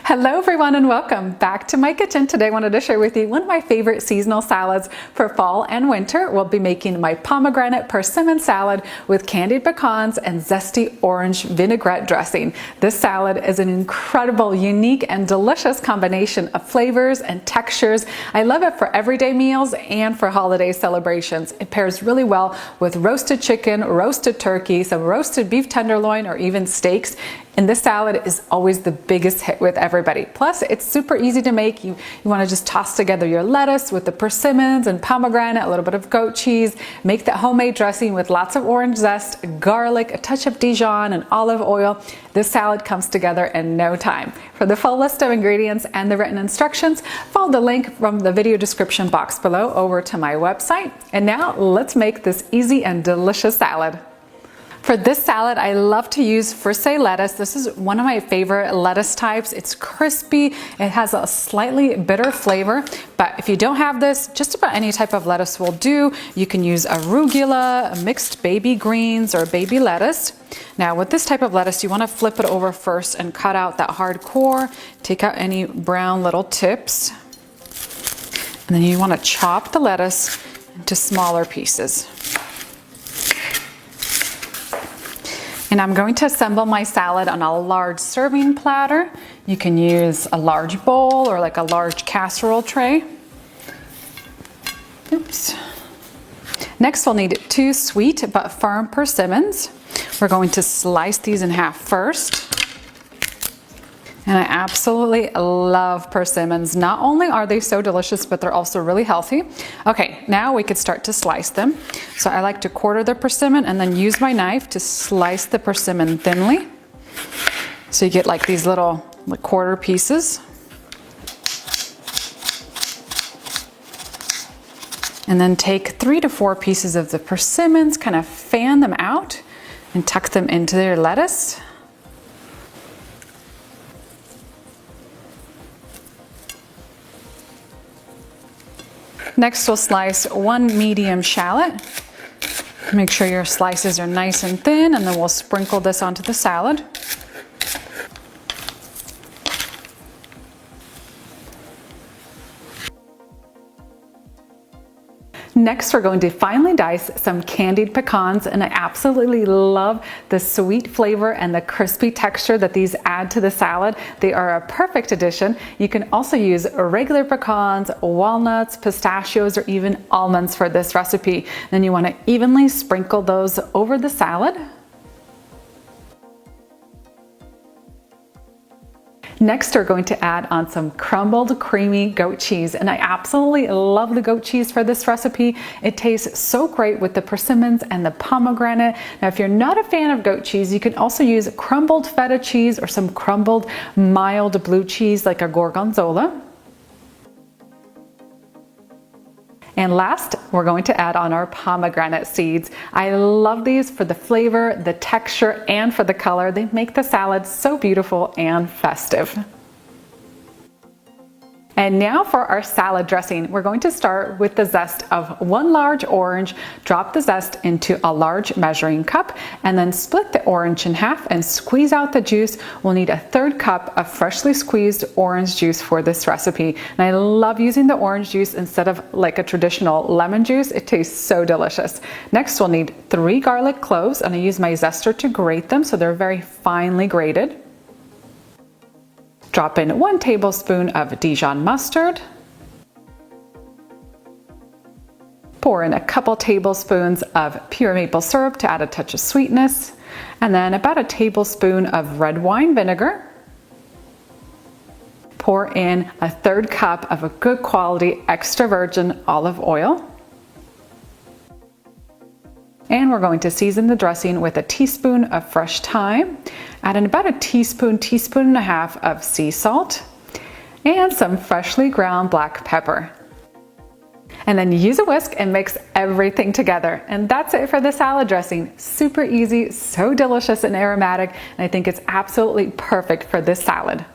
Hello everyone and welcome back to my kitchen. Today I wanted to share with you one of my favorite seasonal salads for fall and winter. We'll be making my pomegranate persimmon salad with candied pecans and zesty orange vinaigrette dressing. This salad is an incredible, unique and delicious combination of flavors and textures. I love it for everyday meals and for holiday celebrations. It pairs really well with roasted chicken, roasted turkey, some roasted beef tenderloin, or even steaks. And this salad is always the biggest hit with everybody. Plus, it's super easy to make. You want to just toss together your lettuce with the persimmons and pomegranate, a little bit of goat cheese, make that homemade dressing with lots of orange zest, garlic, a touch of Dijon, and olive oil. This salad comes together in no time. For the full list of ingredients and the written instructions, follow the link from the video description box below over to my website. And now let's make this easy and delicious salad. For this salad, I love to use frisee lettuce. This is one of my favorite lettuce types. It's crispy, it has a slightly bitter flavor, but if you don't have this, just about any type of lettuce will do. You can use arugula, mixed baby greens, or baby lettuce. Now with this type of lettuce, you want to flip it over first and cut out that hard core, take out any brown little tips, and then you want to chop the lettuce into smaller pieces. And I'm going to assemble my salad on a large serving platter. You can use a large bowl or like a large casserole tray. Oops. Next, we'll need 2 sweet but firm persimmons. We're going to slice these in half first. And I absolutely love persimmons. Not only are they so delicious, but they're also really healthy. Okay, now we could start to slice them. So I like to quarter the persimmon and then use my knife to slice the persimmon thinly. So you get like these little quarter pieces. And then take 3 to 4 pieces of the persimmons, kind of fan them out and tuck them into their lettuce. Next, we'll slice 1 medium shallot. Make sure your slices are nice and thin, and then we'll sprinkle this onto the salad. Next, we're going to finely dice some candied pecans, and I absolutely love the sweet flavor and the crispy texture that these add to the salad. They are a perfect addition. You can also use regular pecans, walnuts, pistachios, or even almonds for this recipe. Then you want to evenly sprinkle those over the salad. Next, we're going to add on some crumbled creamy goat cheese, and I absolutely love the goat cheese for this recipe. It tastes so great with the persimmons and the pomegranate. Now, if you're not a fan of goat cheese, you can also use crumbled feta cheese or some crumbled mild blue cheese like a gorgonzola. And last, we're going to add on our pomegranate seeds. I love these for the flavor, the texture, and for the color. They make the salad so beautiful and festive. And now for our salad dressing. We're going to start with the zest of 1 large orange. Drop the zest into a large measuring cup and then split the orange in half and squeeze out the juice. We'll need a 1/3 cup of freshly squeezed orange juice for this recipe. And I love using the orange juice instead of like a traditional lemon juice. It tastes so delicious. Next, we'll need 3 garlic cloves, and I use my zester to grate them so they're very finely grated. Drop in 1 tablespoon of Dijon mustard. Pour in a couple tablespoons of pure maple syrup to add a touch of sweetness. And then about a tablespoon of red wine vinegar. Pour in a 1/3 cup of a good quality extra virgin olive oil. And we're going to season the dressing with a teaspoon of fresh thyme. Add in about a teaspoon and a half of sea salt and some freshly ground black pepper. And then use a whisk and mix everything together. And that's it for the salad dressing. Super easy, so delicious and aromatic, and I think it's absolutely perfect for this salad.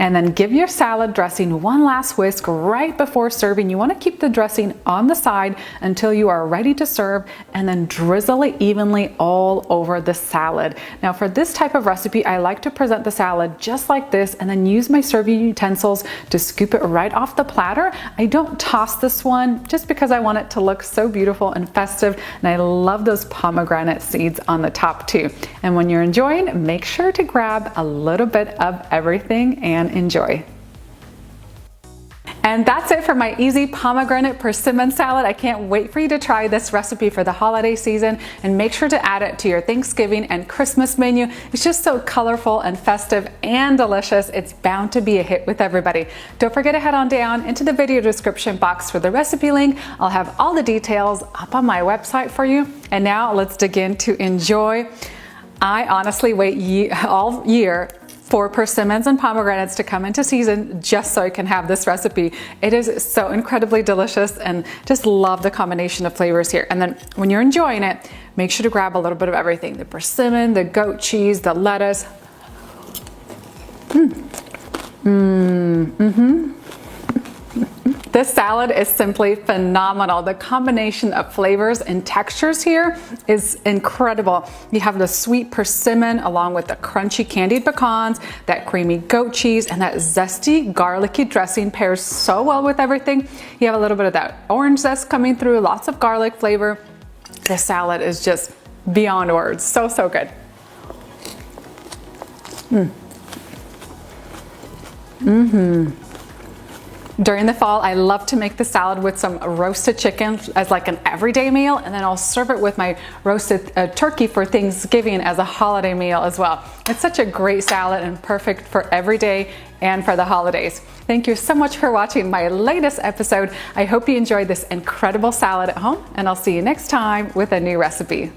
And then give your salad dressing one last whisk right before serving. You want to keep the dressing on the side until you are ready to serve, and then drizzle it evenly all over the salad. Now for this type of recipe, I like to present the salad just like this and then use my serving utensils to scoop it right off the platter. I don't toss this one just because I want it to look so beautiful and festive, and I love those pomegranate seeds on the top too. And when you're enjoying, make sure to grab a little bit of everything and enjoy. And that's it for my easy pomegranate persimmon salad. I can't wait for you to try this recipe for the holiday season, and make sure to add it to your Thanksgiving and Christmas menu. It's just so colorful and festive and delicious. It's bound to be a hit with everybody. Don't forget to head on down into the video description box for the recipe link. I'll have all the details up on my website for you. And now let's dig in to enjoy. I honestly wait all year for persimmons and pomegranates to come into season just so I can have this recipe. It is so incredibly delicious, and just love the combination of flavors here. And then when you're enjoying it, make sure to grab a little bit of everything. The persimmon, the goat cheese, the lettuce. This salad is simply phenomenal. The combination of flavors and textures here is incredible. You have the sweet persimmon along with the crunchy candied pecans, that creamy goat cheese, and that zesty garlicky dressing pairs so well with everything. You have a little bit of that orange zest coming through, lots of garlic flavor. This salad is just beyond words. So, so good. During the fall, I love to make the salad with some roasted chicken as like an everyday meal, and then I'll serve it with my roasted turkey for Thanksgiving as a holiday meal as well. It's such a great salad and perfect for every day and for the holidays. Thank you so much for watching my latest episode. I hope you enjoyed this incredible salad at home, and I'll see you next time with a new recipe.